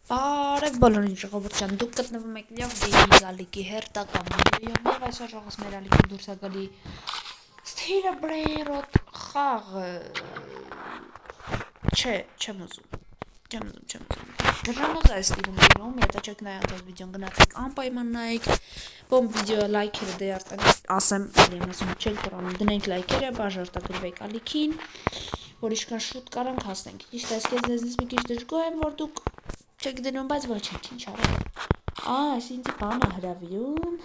Բարև բոլորին ժողովրդյան, դուք գտնվում եք լավ գեյմինգ ալիքի հերթական վիդեոյում եւ այսօր ժողովրդս մեր ալիքում դուրս է գալի Steel Brainrot խաղը չեմ ուզում դրանոց այս ստիլում դինում, եթե չեք նայած այս վիդեոն գնացեք անպայման նայեք բոմ վիդեո լայքերը դե արտանք ասեմ ելեմ ասում չեք դրանում դնենք լայքերը, բաժարտագրվեք ալիքին որ իշքան շուտ կարանք հասնենք ճիշտ է, ես ձեզնից մի քիչ դժգոհ եմ որ դուք չեք դնում, բայց ոչինչ, ինչ արեք։ Այս ինձ բան է հրավիրում։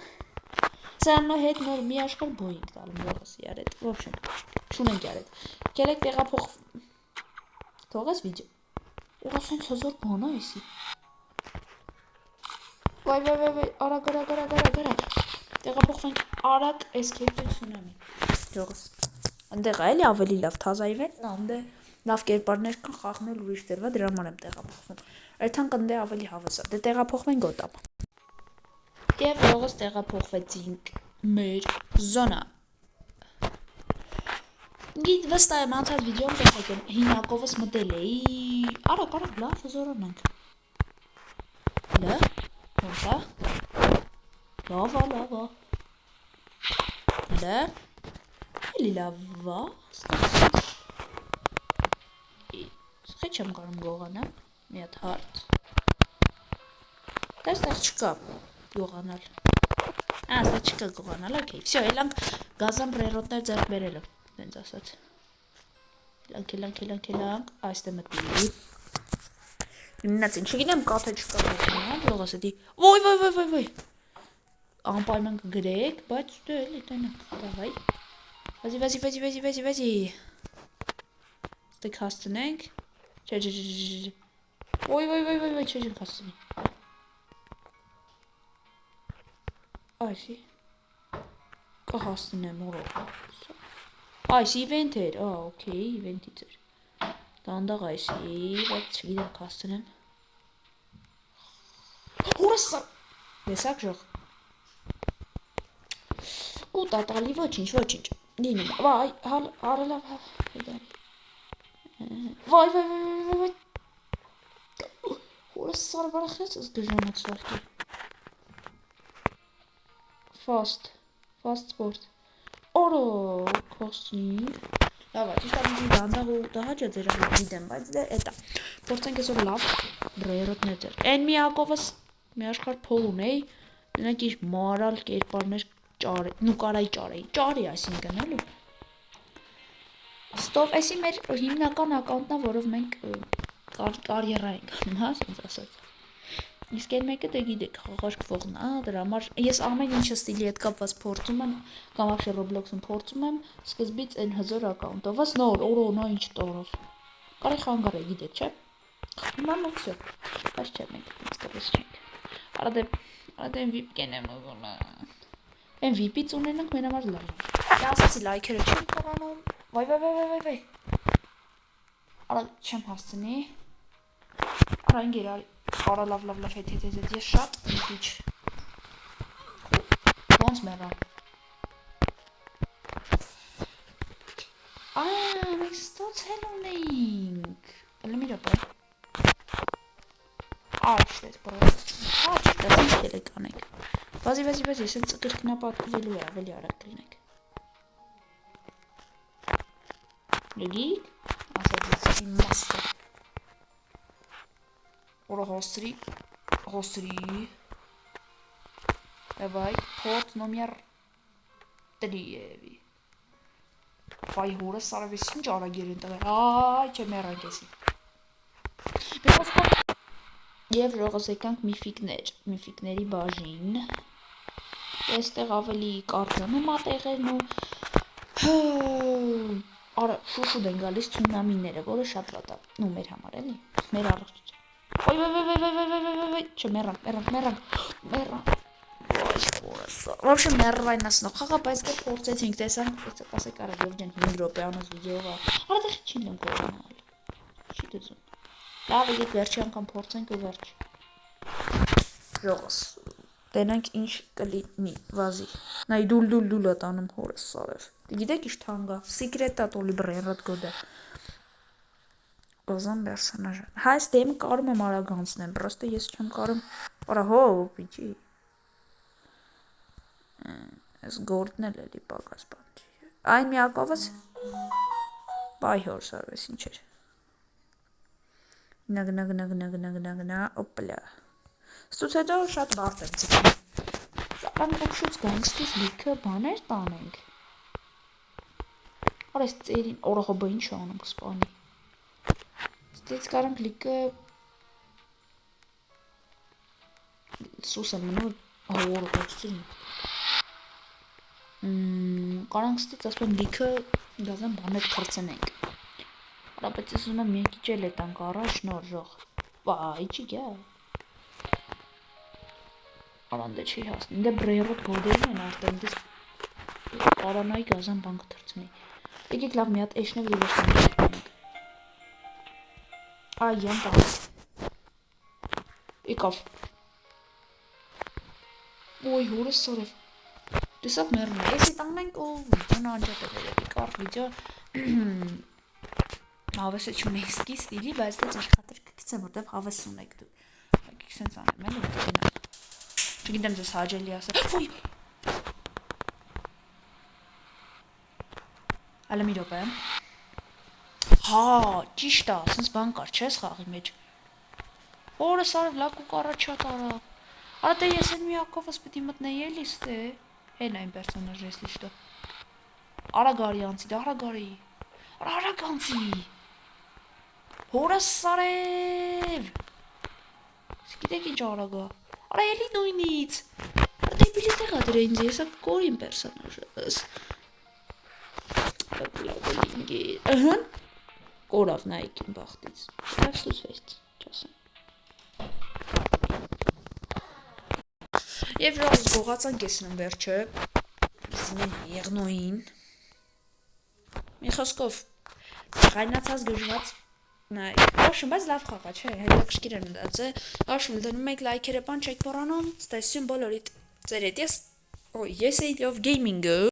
Սրանո հետ նոր մի աշխարհ բոյինգ տալու ողս յարետ։ В общем, չունենք յարետ։ Գերեք տեղափոխ թողես վիդեո։ Ուղղակի սենց հզոր բան է էսի։ Վայ, արագ։ Տեղափոխվենք արագ escape tsunami։ Թողես։ Այնտեղ էլի ավելի լավ թազայվեն, անդե լավ կերպարներ կան խաղնել ուրիշ դերվա դրա համար եմ տեղափոխվում։ Այդքան կնդե ավելի հավես է։ Դե տեղափոխվենք Գոթամ։ Եվ ողս տեղափոխվեցինք մեր զոնա։ Գիտ վստահ եմ անցած վիդեոն տեսեք եմ հինակովս մտել էի։ Արագ լավ հզորանանք։ Լավ, ոնց է։ Լավ։ Լավ։ Էլի լավ է։ Սխե չեմ կարում գողանալ։ Մի հատ հարց։ Այստեղ չկա գողանալ։ Այստեղ չկա գողանալ, օքեյ։ Всё, ելանք գազան ռերոտներ ձեռք բերելով, տենց ասած։ Ելանք, այստեղ մտի։ Մնացին, չգիտեմ կա թե չկա գողանալ, ողս էդի։ Ոյ։ Անպայման կգրեք, բայց դե էլի տենակ, դավայ։ Վազի։ Ստեք հասցնենք։ Չէ։ Ոյ, չենք հասցնի։ Այսի կհասնեմ օրով այս իվենթ էր, օքեյ, իվենթից էր դանդաղ այսի, բայց չգիտեմ կհասնեմ հորսա լեսակ ժող կուտատալի ոչինչ դինում, վայ, հարելավ վայ հորսա բարախեցս գժանաց վարդի Fast sport. Օրո կոսնի։ Լավ, ճիշտ է դանդաղ ու դահաճ է ձեր գիտեմ, բայց դե էտա։ Փորձենք այսօր լավ ռերոտներ ձեր։ Այն մի ակովս մի աշխարհ փող ունեի, դրանք իր մարալ կերպարներ ճարի, նու կարայի ճարի, այսինքն էլի։ Ստով, այսի մեր հիմնական ակաունտն է, որով մենք կարիերա ենք անում, հա, ասենց ասած։ Իսկ այն մեկը դե գիտեք, խաղարկվողն է, դրա համար ես ամեն ինչը ստիլի հետ կապված փորձում եմ, կամ ախշե Roblox-ում փորձում եմ, սկզբից այն հզոր ակաունտով, նոր, օրոնա ինչ տորով։ Կարի խանգար է, գիտեք, չէ։ Հիմա նո վсё։ Բայց չէ, մենք ինձ կրես չենք։ Արա դե VIP կենեմ ուզում։ Այն VIP-ից ունենանք մեր համար լավ։ Դե ասացի լայքերը չեմ կարանում։ Վայ։ Արա չեմ հասցնի։ Արա ինգեր Արա լավ հետ ես շատ ինչ ոնց մեռան մենք ստացել ունեինք էլի մի րոպե չտես ելեք անենք վազի սենց կրկնապատկվելու է ավելի արագ կլինեք լգիկ ասած իմաստը Ora hostri. Давай, порт номер 3. Վայ հորը սարավես ինչ արագ էր ընտեղ այ չեմ երանքեսի և ժողոս եկանք միֆիկների բաժին եստեղ ավելի կարդան եմ ատեղերն ու արա շուշուդ են գալիս թունամիները որը շատ վատ է նու մեր համար էլի մեր առողջություն Ոյ, չմեռանք В общем, մեռվայն ասնող խաղա, բայց դե փորձեցինք, տեսանք, ասեք արա Գևջան 5 րոպեանոց վիդեովա Արա դե չի եմ կողնալ, չի դզում Լավ եկեք վերջի անգամ փորձենք ու վերջ Ժողոս, տենանք ինչ կլինի, վազի Նայ դուլ ատանում հորս սարև Գիտեք իշ թանգա, սիկրետա տոլի բրերատ գոդը Գազան պերսոնաժ։ Հա, այս դեմը կարում եմ արագ անցնեմ, պրոստը ես չեմ կարում։ Արա հո, պիջի։ Այս գորդն էլ էլի պակաս բան չի։ Այն միակովս բայ հորս արվես ինչ էր։ Գնա, օպլա։ Ստուց հետո շատ բարդ եմ ծիքին։ Սական կոքշուց գանգստուց լիքը բաներ տանենք։ Արա այս ծերին օրողոբը ինչ անում կսպանի։ Ստից կարանք լիքը սուս եմ մնում հավորողոցություն։ Կարանք ստից ասպեն լիքը գազան բաներ կրծենենք։ Արա բայց ես ուզում եմ մի քիչ էլ էտանք առաջ նորժող։ Վայ, չի գա։ Արանդը չի հասնի։ Դե բրեյրոտ գորդերին են արդեն դες կարանայի գազան բան կթրծնի։ Եկեք լավ մի հատ էշնև դուրս ենք։ Այ յան տա։ Եկավ։ Ոյ հորս սորև։ Տեսավ մերն է։ Էսի տանենք ու վիդեոն անջատ է վերելի կար վիդեո հավեսը չունեի ստիլի, բայց դա ձեր խաթր կգցեմ, որտեվ հավես ունեք դու։ Եկեք սենց անեմ, էլ ու գնա։ Չգիտեմ ձեզ հաջելի ասել։ Ոյ։ Ալա մի րոպե։ Հա, ճիշտ է, սենց բան կար, չես խաղի մեջ։ Օրս արև լավ ու առաջատ արա։ Արա դե ես են միակովս պիտի մտնեի էլի ստե։ Հեն այն պերսոնաժ ես լիշտո։ Արագ արի անցի, դա արագ արի։ Արագ անցի։ Հորս սարև։ Գիտեք ինչ արագա։ Արա էլի նույնից։ Արա դեպիլի տեղա դրա ինձ եսա կորին պերսոնաժս։ Լավելինգի։ Ըհն։ Կորավ նայք իմ բախտից։ Լավ ստուծվեց, չասեմ։ Եվ ժողս գողացանք եսնում վերջը։ Զինեն եղնոյին։ Մի խոսքով ғայնացած գժված նայք, հաշում, բայց լավ խաղա, չէ, հետաքրքիր եմ դարձե, հաշում, դնում եք լայքերը բան չեք բորանոն, ստեսյուն բոլորիդ, ձեր հետ ես էի of gaming-ը,